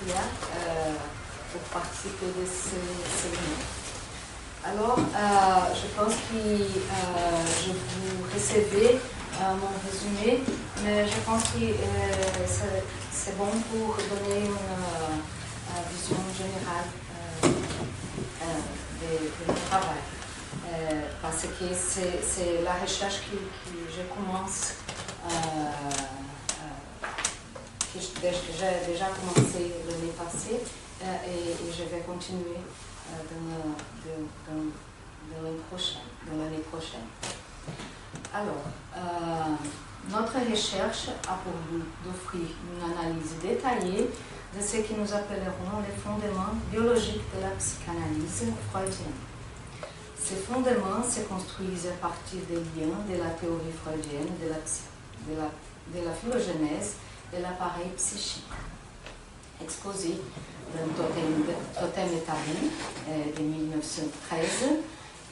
Sofia pour participer de ce séminaire. Alors, je pense que je vous recevais mon résumé, mais je pense que c'est bon pour donner une vision générale de mon travail. Parce que c'est la recherche que je commence, que j'ai déjà commencé l'année passée et je vais continuer dans l'année prochaine. Alors, notre recherche a pour but d'offrir une analyse détaillée de ce que nous appellerons les fondements biologiques de la psychanalyse freudienne. Ces fondements se construisent à partir des liens de la théorie freudienne, de la phylogénèse de l'appareil psychique, exposé dans Totem et Tabou de 1913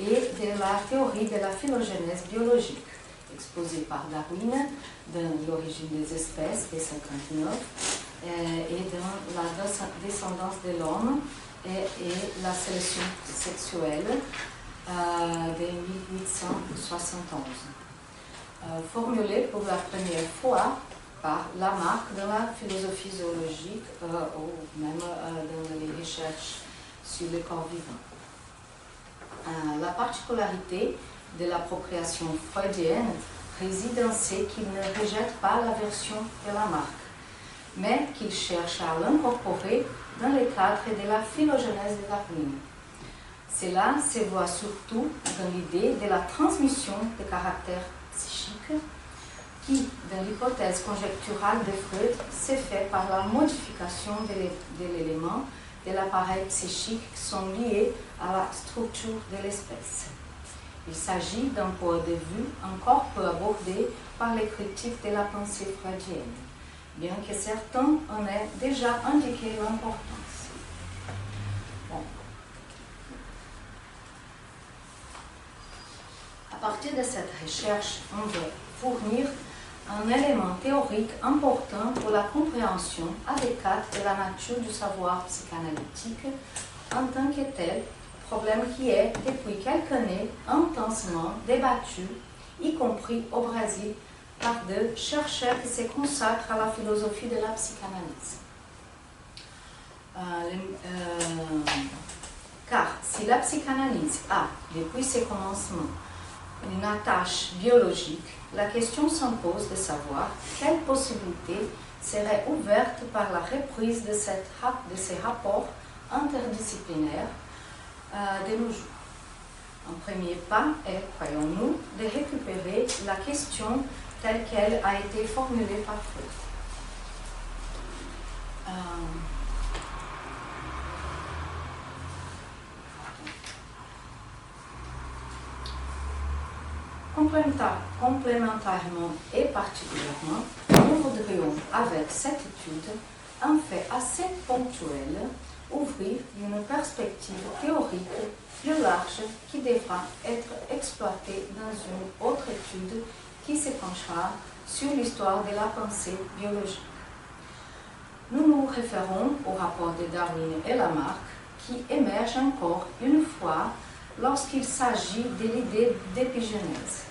et de la théorie de la phylogénèse biologique, exposée par Darwin dans l'origine des espèces de 1959 et dans la descendance de l'homme et la sélection sexuelle de 1871, formulée pour la première fois par Lamarck dans la philosophie zoologique ou même dans les recherches sur le corps vivant. La particularité de l'appropriation freudienne réside dans ce qu'il ne rejette pas la version de Lamarck, mais qu'il cherche à l'incorporer dans le cadre de la phylogénèse de Darwin. Cela se voit surtout dans l'idée de la transmission de caractères psychiques qui, dans l'hypothèse conjecturale de Freud, s'est fait par la modification de l'élément de l'appareil psychique qui sont liés à la structure de l'espèce. Il s'agit d'un point de vue encore peu abordé par les critiques de la pensée freudienne, bien que certains en aient déjà indiqué l'importance. Bon. À partir de cette recherche, on veut fournir un élément théorique important pour la compréhension adéquate de la nature du savoir psychanalytique en tant que tel, problème qui est, depuis quelques années, intensément débattu, y compris au Brésil, par deux chercheurs qui se consacrent à la philosophie de la psychanalyse. Car si la psychanalyse a, depuis ses commencements, une attache biologique, la question s'impose de savoir quelle possibilité serait ouverte par la reprise de ces rapports interdisciplinaires de nos jours. Un premier pas est, croyons-nous, de récupérer la question telle qu'elle a été formulée par Freud. Complémentairement et particulièrement, nous voudrions, avec cette étude, un fait assez ponctuel, ouvrir une perspective théorique plus large qui devra être exploitée dans une autre étude qui se penchera sur l'histoire de la pensée biologique. Nous nous référons au rapport de Darwin et Lamarck qui émerge encore une fois lorsqu'il s'agit de l'idée d'épigénèse.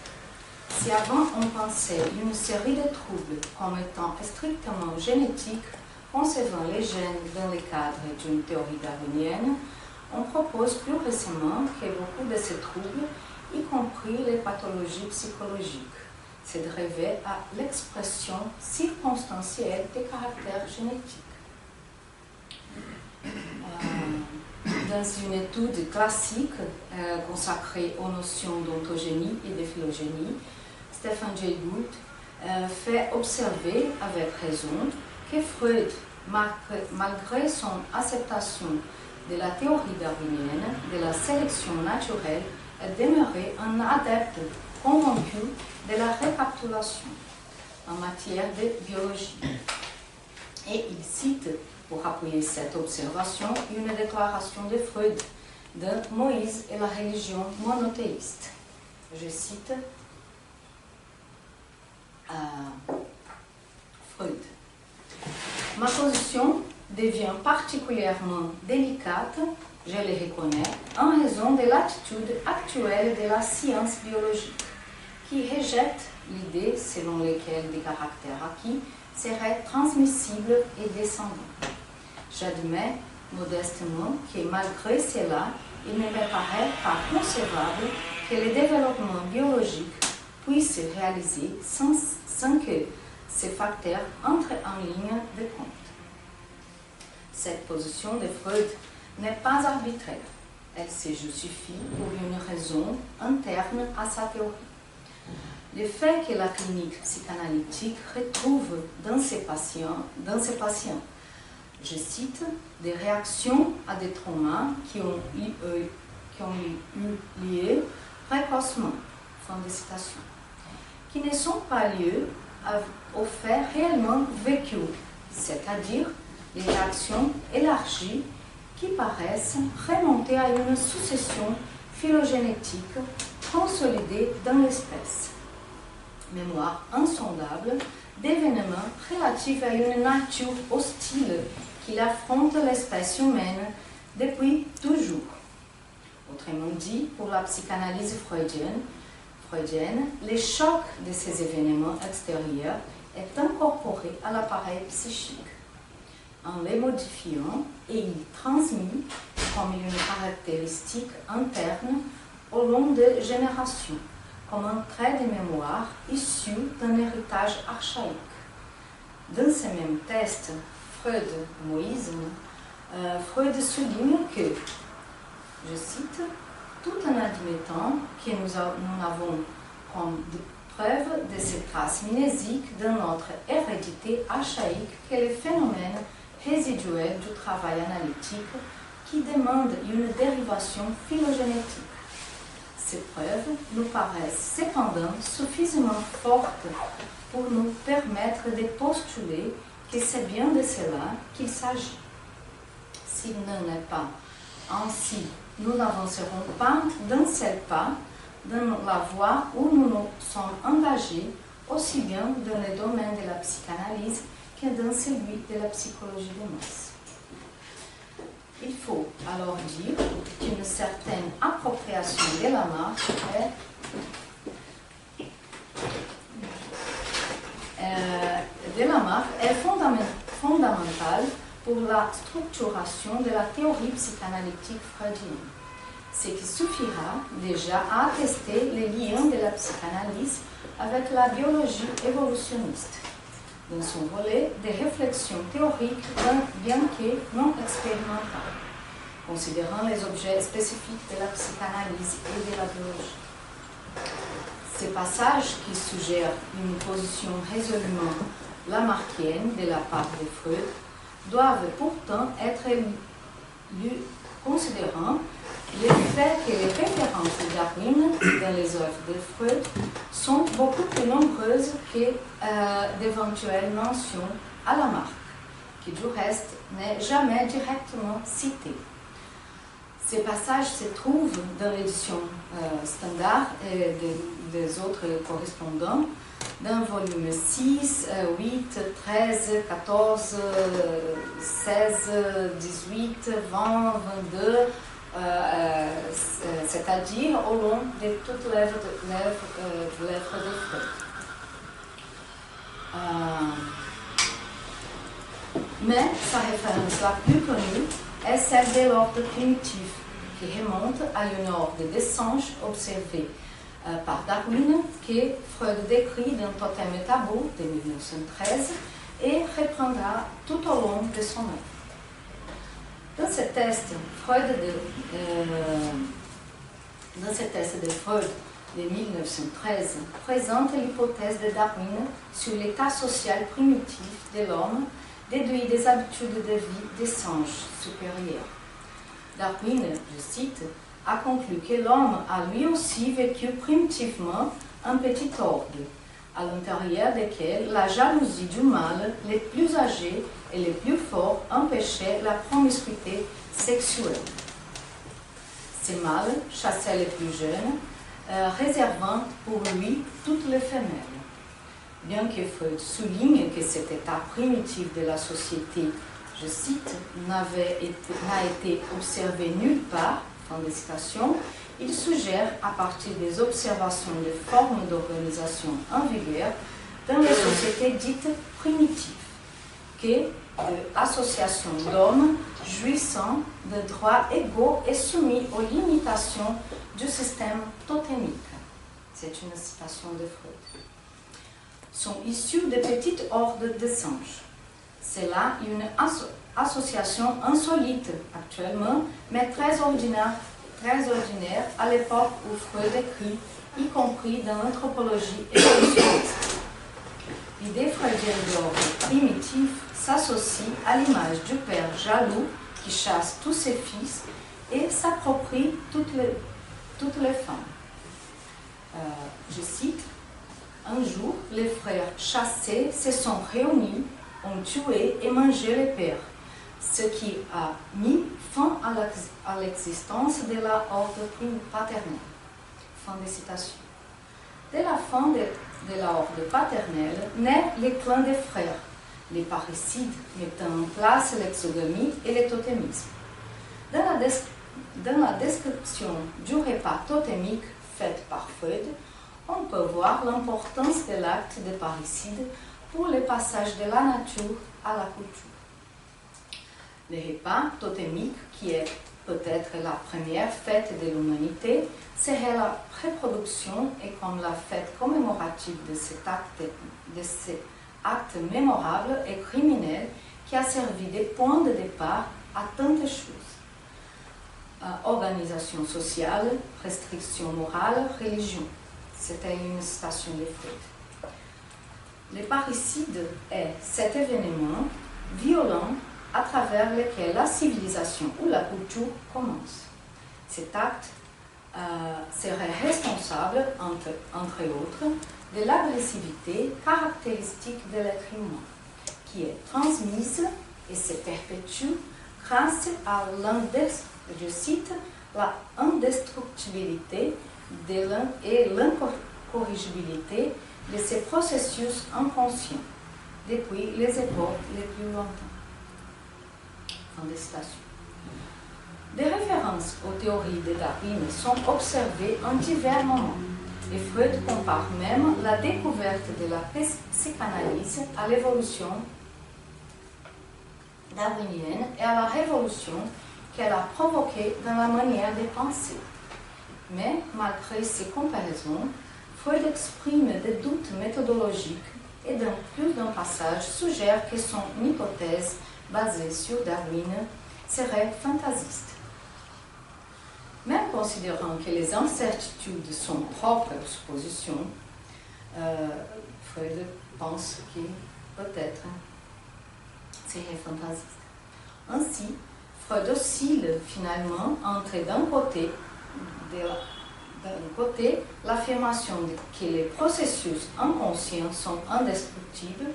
Si avant on pensait une série de troubles comme étant strictement génétiques, concevant les gènes dans le cadre d'une théorie darwinienne, on propose plus récemment que beaucoup de ces troubles, y compris les pathologies psychologiques, se dérivaient à l'expression circonstancielle des caractères génétiques. Dans une étude classique consacrée aux notions d'ontogénie et de phylogénie, Stephen Jay Gould fait observer avec raison que Freud, malgré son acceptation de la théorie darwinienne de la sélection naturelle, est demeuré un adepte convaincu de la récapitulation en matière de biologie. Et il cite, pour appuyer cette observation, une déclaration de Freud de Moïse et la religion monothéiste. Je cite Freud. Ma position devient particulièrement délicate, je le reconnais, en raison de l'attitude actuelle de la science biologique, qui rejette l'idée selon laquelle des caractères acquis seraient transmissibles et descendants. J'admets modestement que malgré cela, il ne me paraît pas concevable que le développement biologique puisse se réaliser sans que ces facteurs entrent en ligne de compte. Cette position de Freud n'est pas arbitraire. Elle se justifie pour une raison interne à sa théorie. Le fait que la clinique psychanalytique retrouve dans ses patients, je cite, des réactions à des traumas qui ont eu lieu précocement, fin de citation, qui ne sont pas liées aux faits réellement vécus, c'est-à-dire les réactions élargies qui paraissent remonter à une succession phylogénétique consolidée dans l'espèce. Mémoire insondable d'événements relatifs à une nature hostile qui affronte l'espèce humaine depuis toujours. Autrement dit, pour la psychanalyse freudienne, le choc de ces événements extérieurs est incorporé à l'appareil psychique. En les modifiant, et il transmis comme une caractéristique interne au long de générations, comme un trait de mémoire issu d'un héritage archaïque. Dans ce même test, Freud-Moïsme, Freud souligne que, je cite, tout en admettant que nous avons comme preuve de ces traces mnésiques de notre hérédité archaïque que les phénomènes résiduels du travail analytique qui demandent une dérivation phylogénétique. Ces preuves nous paraissent cependant suffisamment fortes pour nous permettre de postuler que c'est bien de cela qu'il s'agit. S'il n'en est pas ainsi, nous n'avancerons pas d'un seul pas dans la voie où nous nous sommes engagés, aussi bien dans le domaine de la psychanalyse que dans celui de la psychologie des mœurs. Il faut alors dire qu'une certaine appropriation de la marque est fondamentale pour la structuration de la théorie psychanalytique freudienne, ce qui suffira déjà à attester les liens de la psychanalyse avec la biologie évolutionniste, dans son volet de réflexion théorique bien que non expérimentale, considérant les objets spécifiques de la psychanalyse et de la biologie. Ces passages qui suggèrent une position résolument lamarckienne de la part de Freud doivent pourtant être lus considérant le fait que les références de Darwin dans les œuvres de Freud sont beaucoup plus nombreuses que d'éventuelles mentions à Lamarck, qui du reste n'est jamais directement cité. Ces passages se trouvent dans l'édition standard et des autres correspondants, dans volume 6, 8, 13, 14, 16, 18, 20, 22, c'est-à-dire au long de toute l'œuvre de Freud. Mais sa référence la plus connue est celle de l'ordre primitif, qui remonte à une ordre des singes observée par Darwin, que Freud décrit dans Totem et Tabou de 1913 et reprendra tout au long de son œuvre. Dans ce test de Freud de 1913 présente l'hypothèse de Darwin sur l'état social primitif de l'homme déduit des habitudes de vie des singes supérieurs. Darwin, je cite, a conclu que l'homme a lui aussi vécu primitivement un petit ordre, à l'intérieur desquels la jalousie du mâle, les plus âgés et les plus forts, empêchait la promiscuité sexuelle. Ces mâles chassaient les plus jeunes, réservant pour lui toutes les femelles. Bien que Freud souligne que cet état primitif de la société je cite, n'a été observé nulle part, fin de citation, il suggère, à partir des observations des formes d'organisation en vigueur dans les sociétés dites primitives, que l'association d'hommes jouissant de droits égaux est soumis aux limitations du système totémique. C'est une citation de Freud. Sont issus de petites hordes de singes. C'est là une association insolite actuellement, mais très ordinaire à l'époque où Freud écrit, y compris dans l'anthropologie évolutionniste. L'idée freudienne de l'ordre primitif s'associe à l'image du père jaloux qui chasse tous ses fils et s'approprie toutes les femmes. Je cite, « Un jour, les frères chassés se sont réunis, ont tué et mangé les pères, ce qui a mis fin à l'existence de la horde paternelle. » Fin de citation. Dès la fin de la horde paternelle, naît les clans des frères, les parricides mettant en place l'exogamie et le totémisme. Dans la description du repas totémique faite par Freud, on peut voir l'importance de l'acte de parricide pour le passage de la nature à la culture. Le repas totémique, qui est peut-être la première fête de l'humanité, serait la reproduction et comme la fête commémorative de cet acte mémorable et criminel qui a servi de point de départ à tant de choses. Organisation sociale, restriction morale, religion. C'était une citation de Freud. Le parricide est cet événement violent à travers lequel la civilisation ou la culture commence. Cet acte serait responsable, entre autres, de l'agressivité caractéristique de l'être humain, qui est transmise et se perpétue grâce à l'indestructibilité et l'incorrigibilité de ces processus inconscients depuis les époques les plus lointaines. Fin de citation. Des références aux théories de Darwin sont observées en divers moments, et Freud compare même la découverte de la psychanalyse à l'évolution darwinienne et à la révolution qu'elle a provoquée dans la manière de penser. Mais, malgré ces comparaisons, Freud exprime des doutes méthodologiques et dans plus d'un passage suggère que son hypothèse basée sur Darwin serait fantasiste. Même considérant que les incertitudes sont propres aux suppositions, Freud pense que peut-être serait fantasiste. Ainsi, Freud oscille finalement entre d'un côté l'affirmation que les processus inconscients sont indestructibles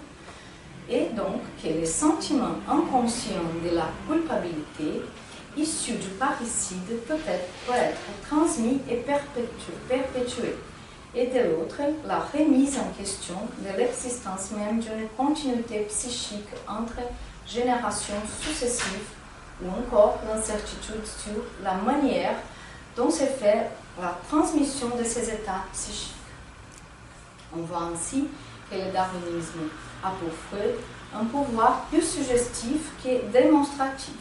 et donc que les sentiments inconscients de la culpabilité issus du parricide peut être transmis et perpétués, et de l'autre, la remise en question de l'existence même d'une continuité psychique entre générations successives, ou encore l'incertitude sur la manière dont se fait la transmission de ces états psychiques. On voit ainsi que le darwinisme a pour Freud un pouvoir plus suggestif que démonstratif,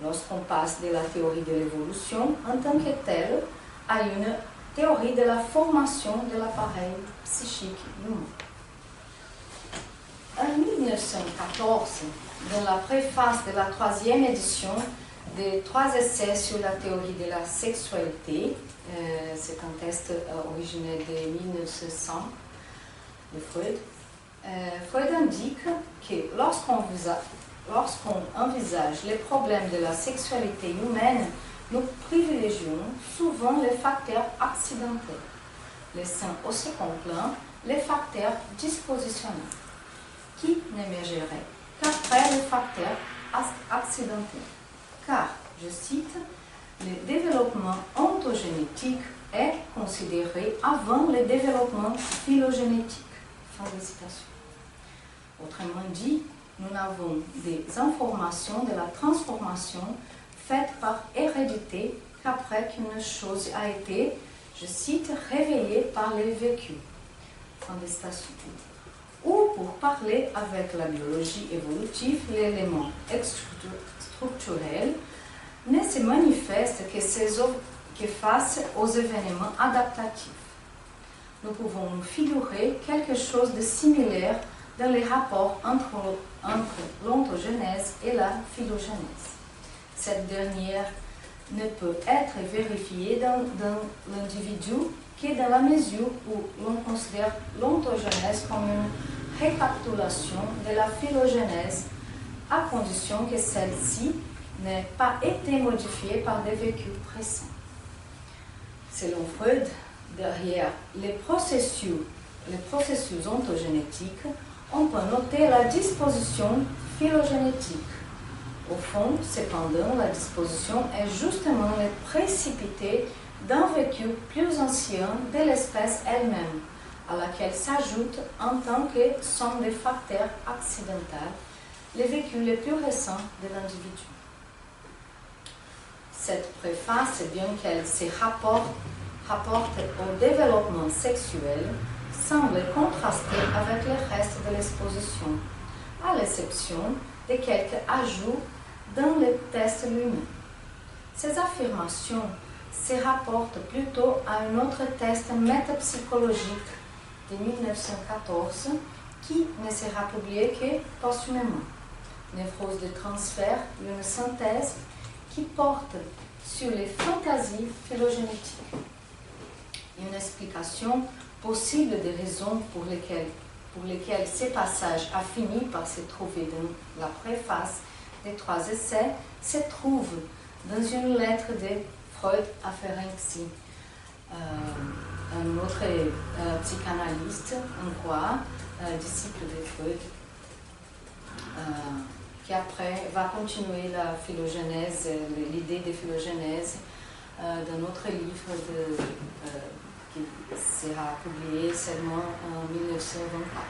lorsqu'on passe de la théorie de l'évolution en tant que telle à une théorie de la formation de l'appareil psychique humain. En 1914, dans la préface de la 3e édition des 3 essais sur la théorie de la sexualité, c'est un texte originaire de 1900 de Freud, Freud indique que lorsqu'on envisage les problèmes de la sexualité humaine, nous privilégions souvent les facteurs accidentels, laissant au second plan les facteurs dispositionnels, qui n'émergeraient qu'après les facteurs accidentels. Car, je cite, le développement ontogénétique est considéré avant le développement phylogénétique. Fin de citation. Autrement dit, nous avons des informations de la transformation faite par hérédité qu'après qu'une chose a été, je cite, réveillée par les vécus. Fin de citation. Ou pour parler avec la biologie évolutive, l'élément structurel ne se manifeste que face aux événements adaptatifs. Nous pouvons nous figurer quelque chose de similaire dans les rapports entre l'ontogenèse et la phylogenèse. Cette dernière ne peut être vérifiée dans l'individu que dans la mesure où l'on considère l'ontogenèse comme une récapitulation de la phylogenèse, à condition que celle-ci n'ait pas été modifiée par des vécus précédents. Selon Freud, derrière les processus ontogénétiques, on peut noter la disposition phylogénétique. Au fond, cependant, la disposition est justement le précipité d'un vécu plus ancien de l'espèce elle-même, à laquelle s'ajoute en tant que somme de facteurs accidentels les vécus les plus récents de l'individu. Cette préface, bien qu'elle se rapporte au développement sexuel, semble contraster avec le reste de l'exposition, à l'exception de quelques ajouts dans le test lui-même. Ces affirmations se rapportent plutôt à un autre test métapsychologique de 1914 qui ne sera publié que posthumément. Névrose de transfert, une synthèse qui porte sur les fantasies phylogénétiques. Une explication possible des raisons pour lesquelles ce passage a fini par se trouver dans la préface des 3 essais se trouve dans une lettre de Freud à Ferenczi, un autre psychanalyste hongrois, disciple de Freud, qui après va continuer la phylogénèse, l'idée de phylogénèse d'un autre livre qui sera publié seulement en 1924.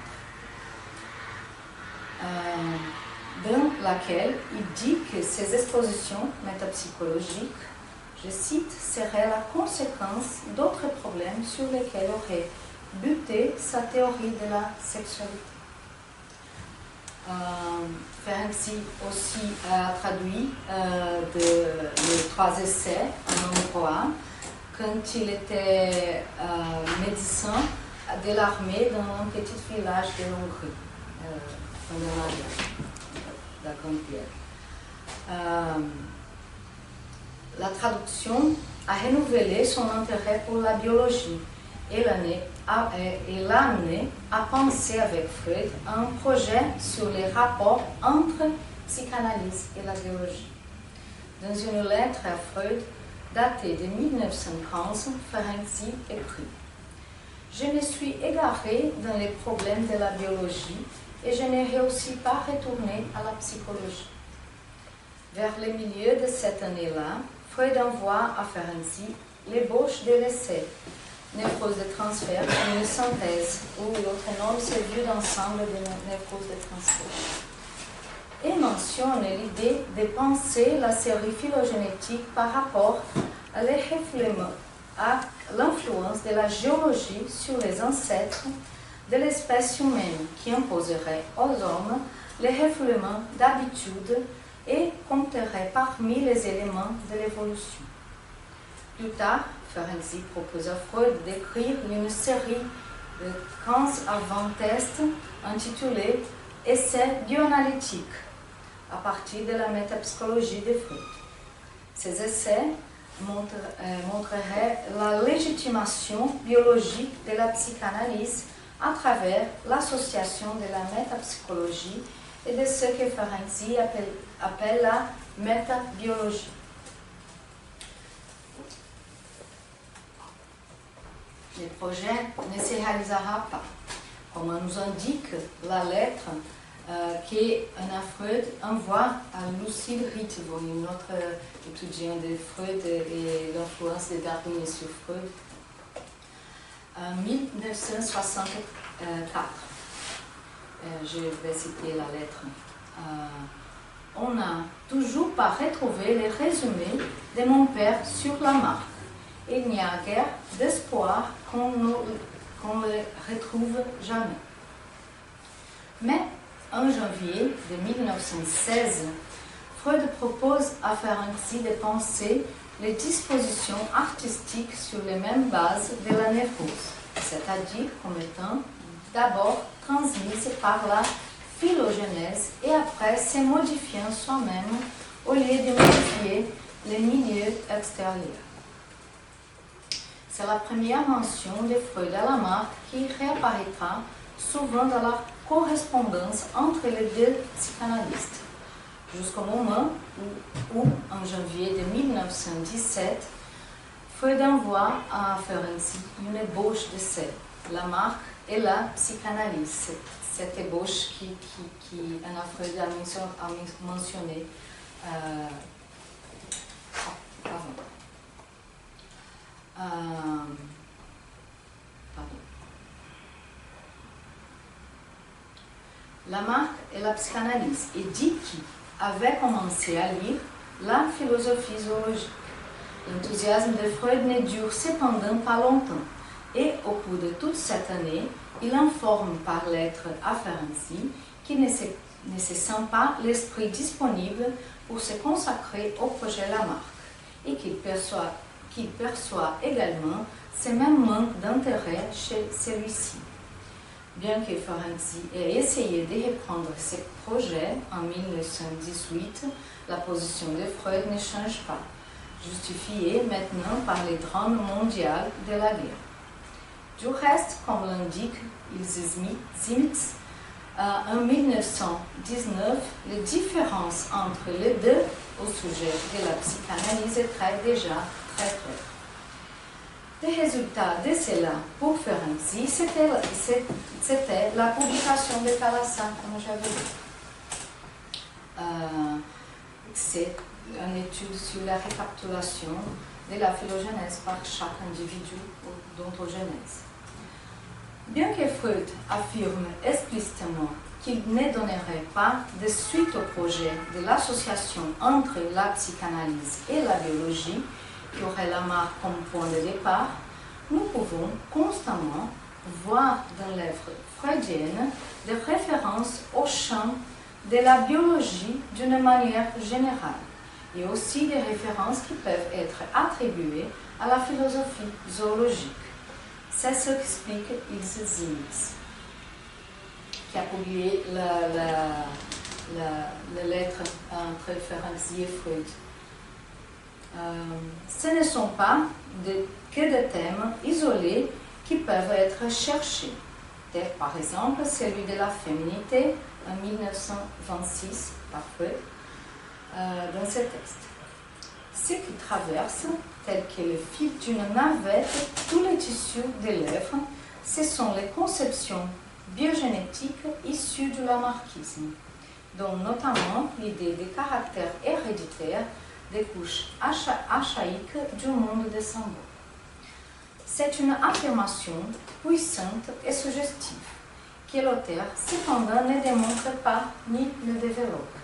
Dans laquelle il dit que ces expositions métapsychologiques, je cite, seraient la conséquence d'autres problèmes sur lesquels aurait buté sa théorie de la sexualité. Ferenczi aussi a traduit les 3 essais en hongrois quand il était médecin de l'armée dans un petit village de Hongrie, pendant la Grande Guerre. La traduction a renouvelé son intérêt pour la biologie et l'a amené à penser avec Freud à un projet sur les rapports entre psychanalyse et la biologie. Dans une lettre à Freud datée de 1915, Ferenczi écrit « Je me suis égaré dans les problèmes de la biologie et je n'ai réussi pas à retourner à la psychologie. » Vers le milieu de cette année-là, Freud envoie à Ferenczi l'ébauche de l'essai, névrose de transfert, une synthèse, où l'autre nom c'est vue d'ensemble de névrose de transfert, et mentionne l'idée de penser la série phylogénétique par rapport à l'influence de la géologie sur les ancêtres de l'espèce humaine qui imposerait aux hommes les refoulements d'habitude et compterait parmi les éléments de l'évolution. Plus tard, Ferenczi propose à Freud d'écrire une série de 15 à 20 tests intitulés « Essais bioanalytiques » à partir de la métapsychologie de Freud. Ces essais montreraient la légitimation biologique de la psychanalyse à travers l'association de la métapsychologie et de ce que Ferenczi appelle la métabiologie. Le projet ne se réalisera pas, comme nous indique la lettre qu'Anna Freud envoie à Lucille Ritvo, une autre étudiante de Freud et l'influence de Darwin sur Freud, en 1964. Je vais citer la lettre. on n'a toujours pas retrouvé les résumés de mon père sur la marque. Il n'y a guère d'espoir qu'on le retrouve jamais. Mais en janvier de 1916, Freud propose à Ferenczi de penser les dispositions artistiques sur les mêmes bases de la névrose, c'est-à-dire comme étant d'abord transmises par la phylogénèse et après se modifiant soi-même au lieu de modifier les milieux extérieurs. C'est la première mention de Freud à Lamarck qui réapparaîtra souvent dans la correspondance entre les deux psychanalystes, jusqu'au moment où, en janvier de 1917, Freud envoie à Ferenczi une ébauche d'essai, Lamarck et la psychanalyse. Cette ébauche qui Anna Freud a mentionné. Lamarck et la psychanalyse, et dit qu'il avait commencé à lire la philosophie zoologique. L'enthousiasme de Freud ne dure cependant pas longtemps, et au cours de toute cette année, il informe par lettre à Ferenczi qu'il ne se sent pas l'esprit disponible pour se consacrer au projet Lamarck, et qu'il perçoit également ce même manque d'intérêt chez celui-ci. Bien que Ferenczi ait essayé de reprendre ce projet en 1918, la position de Freud ne change pas, justifiée maintenant par les drames mondiaux de la guerre. Du reste, comme l'indique Ilse Zimitz, en 1919, les différences entre les deux au sujet de la psychanalyse étaient déjà très claires. Le résultat de cela pour Ferenczi, c'était la publication de Thalassa, comme j'avais dit. C'est une étude sur la récapitulation de la phylogénèse par chaque individu d'ontogenèse. Bien que Freud affirme explicitement qu'il ne donnerait pas de suite au projet de l'association entre la psychanalyse et la biologie, qui aurait Lamarck comme point de départ, nous pouvons constamment voir dans l'œuvre freudienne des références au champ de la biologie d'une manière générale, et aussi des références qui peuvent être attribuées à la philosophie zoologique. C'est ce qu'explique Ilse Zimitz, qui a publié la lettre entre Ferenczi et Freud. Ce ne sont pas que des thèmes isolés qui peuvent être cherchés. Par exemple, celui de la féminité en 1926 par Freud dans ce texte. Ce qui traverse, tel que le fil d'une navette, tous les tissus de l'œuvre, ce sont les conceptions biogénétiques issues du lamarckisme, dont notamment l'idée des caractères héréditaires des couches archaïques du monde des symboles. C'est une affirmation puissante et suggestive, que l'auteur cependant ne démontre pas ni ne développe.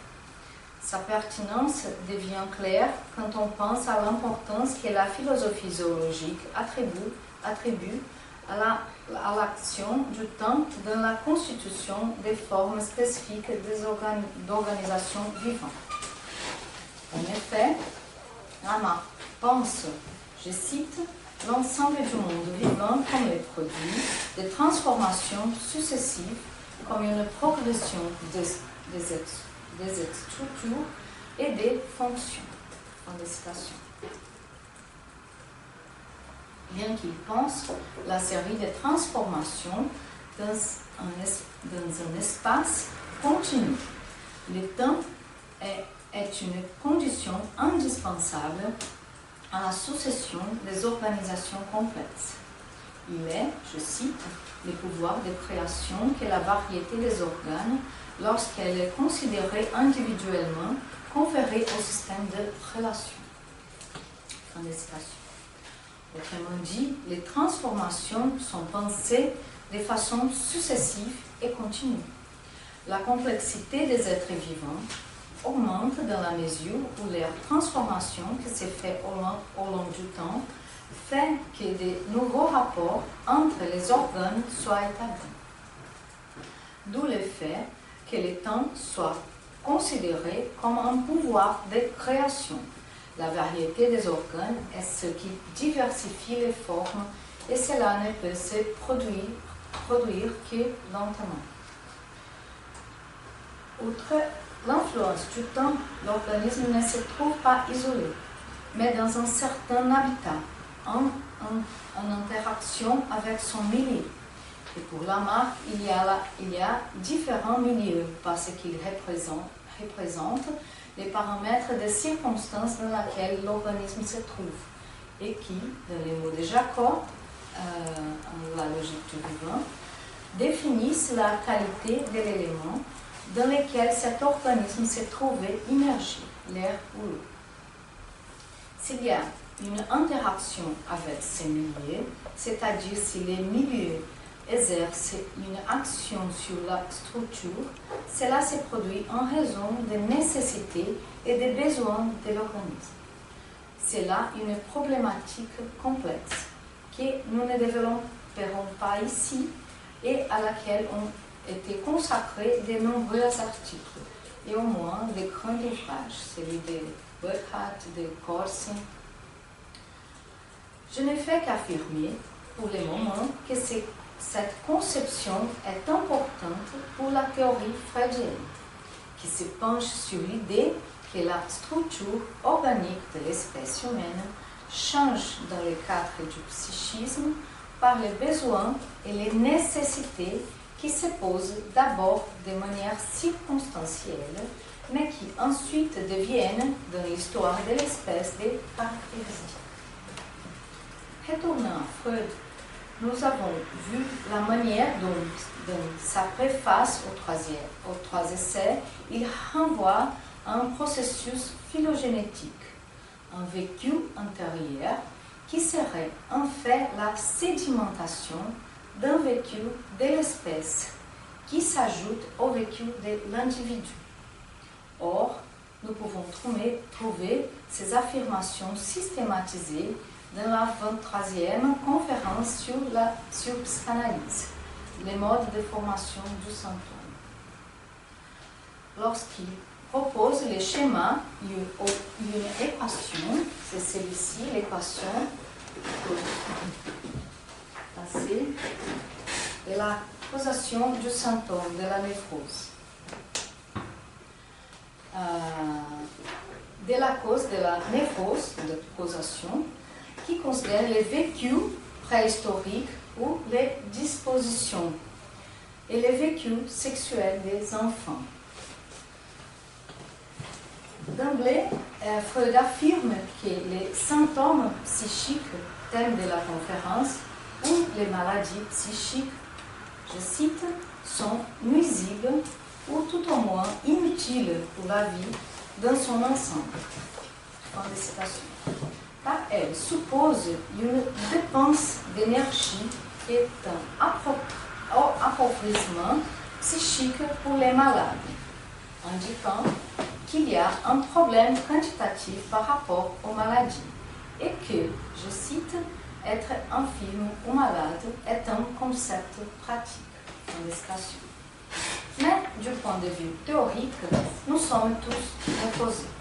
Sa pertinence devient claire quand on pense à l'importance que la philosophie zoologique attribue à l'action du temps dans la constitution des formes spécifiques d'organisation vivante. En effet, Lamarck pense, je cite, l'ensemble du monde vivant comme les produits de transformations successives, comme une progression des structures et des fonctions. Fin de citation. Bien qu'il pense la série de transformations dans un espace continu, le temps est une condition indispensable à la succession des organisations complexes. Il est, je cite, le pouvoir de création que la variété des organes, lorsqu'elle est considérée individuellement, conférée au système de relations. Fin de citation. Autrement dit, les transformations sont pensées de façon successive et continue. La complexité des êtres vivants augmente dans la mesure où leur transformation qui s'est faite au long du temps fait que de nouveaux rapports entre les organes soient établis. D'où le fait que le temps soit considéré comme un pouvoir de création. La variété des organes est ce qui diversifie les formes et cela ne peut se produire que lentement. Outre l'influence du temps, l'organisme ne se trouve pas isolé, mais dans un certain habitat, en interaction avec son milieu. Et pour Lamarck, il y a différents milieux parce qu'ils représentent les paramètres des circonstances dans lesquelles l'organisme se trouve et qui, dans les mots de Jacob, la logique du vivant, définissent la qualité de l'élément dans lequel cet organisme s'est trouvé immergé, l'air ou l'eau. S'il y a une interaction avec ces milieux, c'est-à-dire si les milieux exercent une action sur la structure, cela se produit en raison des nécessités et des besoins de l'organisme. C'est là une problématique complexe que nous ne développerons pas ici et à laquelle ont été consacrés de nombreux articles et au moins de grands ouvrages, celui de Burkhardt, de Corsi. Je ne fais qu'affirmer pour le moment que cette conception est importante pour la théorie freudienne, qui se penche sur l'idée que la structure organique de l'espèce humaine change dans le cadre du psychisme par les besoins et les nécessités qui se posent d'abord de manière circonstancielle, mais qui ensuite deviennent, dans l'histoire de l'espèce, des caractéristiques. Retournant à Freud, nous avons vu la manière dont, dans sa préface aux trois essais, il renvoie à un processus phylogénétique, un vécu intérieur qui serait en fait la sédimentation d'un vécu de l'espèce qui s'ajoute au vécu de l'individu. Or, nous pouvons trouver ces affirmations systématisées dans la 23e conférence sur psychanalyse, les modes de formation du symptôme. Lorsqu'il propose les schémas, une équation, c'est celle-ci, l'équation de la causation du symptôme de la névrose. De la cause de la névrose, de causation, qui considère les vécus préhistoriques ou les dispositions et les vécus sexuels des enfants. D'emblée, Freud affirme que les symptômes psychiques, thème de la conférence, ou les maladies psychiques, je cite, sont nuisibles ou tout au moins inutiles pour la vie dans son ensemble. Fin de citation. Car elles supposent une dépense d'énergie qui est un appauvrissement psychique pour les malades, indiquant qu'il y a un problème quantitatif par rapport aux maladies et que, je cite, être infirme ou malade est un concept pratique. Fin de citation. Mais du point de vue théorique, nous sommes tous opposés,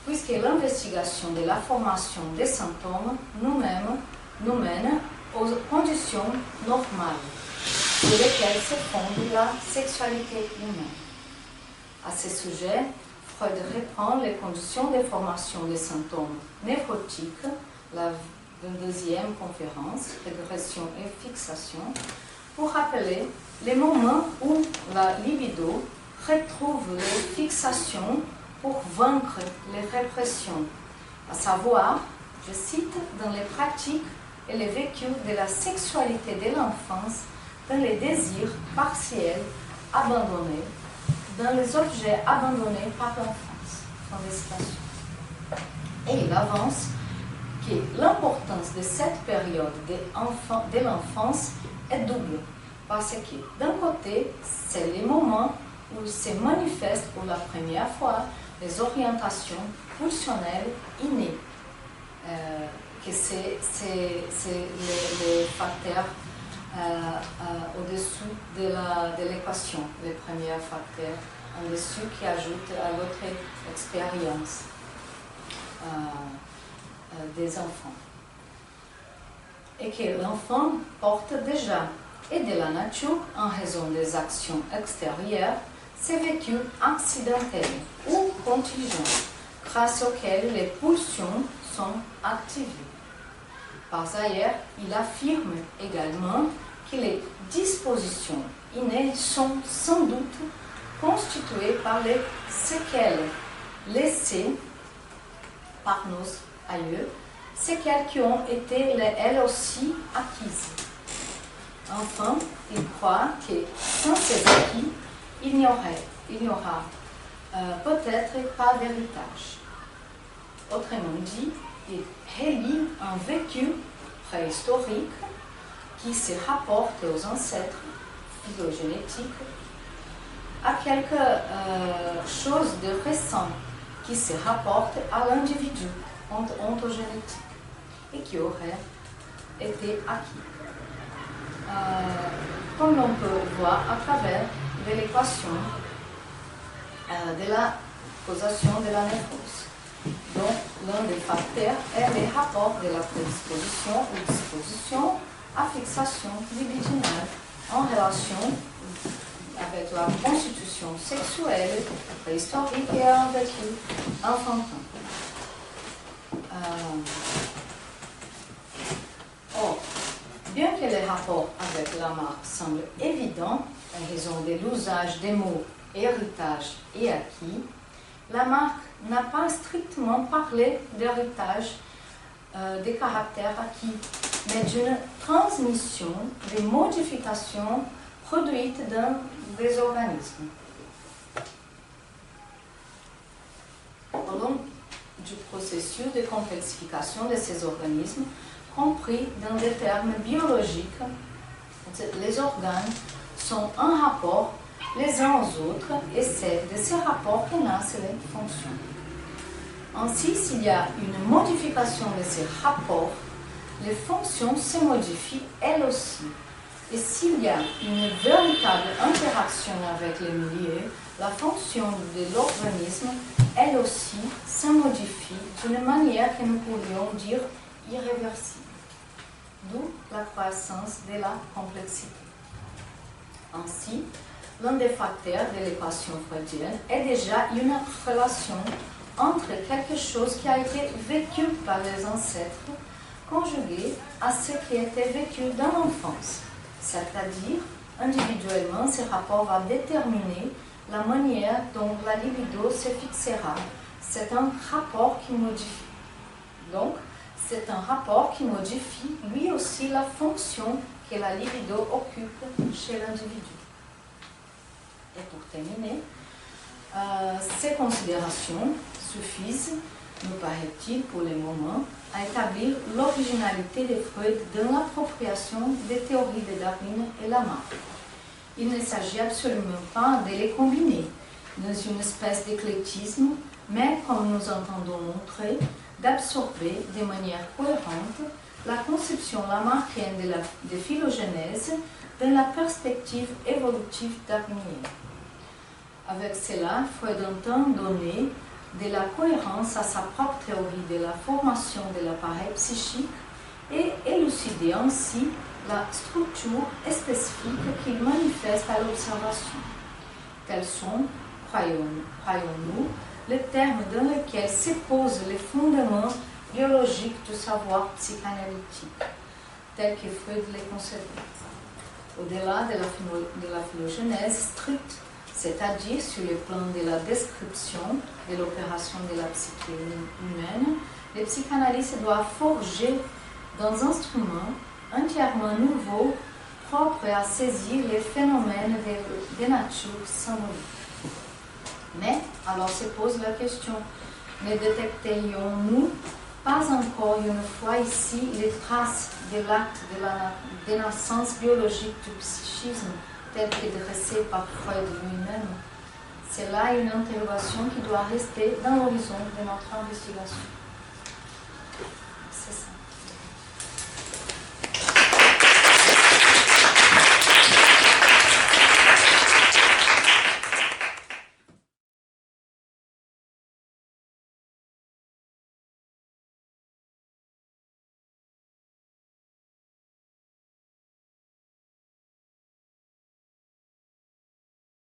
puisque l'investigation de la formation des symptômes nous mène aux conditions normales, sur lesquelles se fonde la sexualité humaine. À ce sujet, Freud reprend les conditions de formation des symptômes névrotiques, la 22e conférence, régression et fixation, pour rappeler les moments où la libido retrouve les fixations pour vaincre les répressions, à savoir, je cite, dans les pratiques et les vécus de la sexualité de l'enfance, dans les désirs partiels abandonnés, dans les objets abandonnés par l'enfance. Fin de citation. Et il avance que l'importance de cette période de l'enfance est double. Parce que d'un côté, c'est les moments où se manifestent pour la première fois les orientations pulsionnelles innées, que c'est les facteurs au-dessous de l'équation, les premiers facteurs en dessous qui ajoutent à l'autre expérience des enfants. Et que l'enfant porte déjà, et de la nature, en raison des actions extérieures, ces vécus accidentels ou contingents, grâce auxquels les pulsions sont activées. Par ailleurs, il affirme également que les dispositions innées sont sans doute constituées par les séquelles laissées par nos aïeux, séquelles qui ont été elles aussi acquises. Enfin, il croit que sans ces acquis, il n'y aura peut-être pas d'héritage. Autrement dit, il relie un vécu préhistorique qui se rapporte aux ancêtres phylogénétiques à quelque chose de récent qui se rapporte à l'individu ontogénétique et qui aurait été acquis. Comme l'on peut voir à travers de l'équation de la causation de la névrose. Donc, l'un des facteurs est les rapports de la prédisposition ou disposition à fixation libidinale en relation avec la constitution sexuelle préhistorique et un vécu enfantin. Or, bien que les rapports avec la marque semblent évidents en raison de l'usage des mots héritage et acquis, la marque n'a pas strictement parlé d'héritage des caractères acquis, mais d'une transmission des modifications produites dans des organismes. Au long du processus de complexification de ces organismes, compris dans des termes biologiques, les organes sont en rapport les uns aux autres et c'est de ces rapports que naissent les fonctions. Ainsi, s'il y a une modification de ces rapports, les fonctions se modifient elles aussi. Et s'il y a une véritable interaction avec le milieu, la fonction de l'organisme, elle aussi, se modifie d'une manière que nous pourrions dire irréversible. D'où la croissance de la complexité. Ainsi, l'un des facteurs de l'équation freudienne est déjà une relation entre quelque chose qui a été vécu par les ancêtres conjugué à ce qui a été vécu dans l'enfance. C'est-à-dire, individuellement, ce rapport va déterminer la manière dont la libido se fixera. C'est un rapport qui modifie. Donc, c'est un rapport qui modifie lui aussi la fonction que la libido occupe chez l'individu. Et pour terminer, ces considérations suffisent, nous paraît-il pour le moment, à établir l'originalité de Freud dans l'appropriation des théories de Darwin et Lamarck. Il ne s'agit absolument pas de les combiner dans une espèce d'éclectisme, mais, comme nous entendons montrer, d'absorber de manière cohérente la conception lamarckienne de phylogénèse dans la perspective évolutive darwinienne. Avec cela, Freud entend donner de la cohérence à sa propre théorie de la formation de l'appareil psychique et élucider ainsi la structure spécifique qu'il manifeste à l'observation. Tels sont, croyons-nous, les termes dans lesquels se posent les fondements biologiques du savoir psychanalytique, tels que Freud les concevait. Au-delà de la phylogénèse stricte, c'est-à-dire sur le plan de la description de l'opération de la psyché humaine, les psychanalystes doivent forger dans un instrument entièrement nouveau, propre à saisir les phénomènes de nature symbolique. Mais, alors se pose la question, ne détecterions-nous pas encore une fois ici les traces de l'acte de la dénaissance biologique du psychisme tel que dressé par Freud lui-même. C'est là une interrogation qui doit rester dans l'horizon de notre investigation.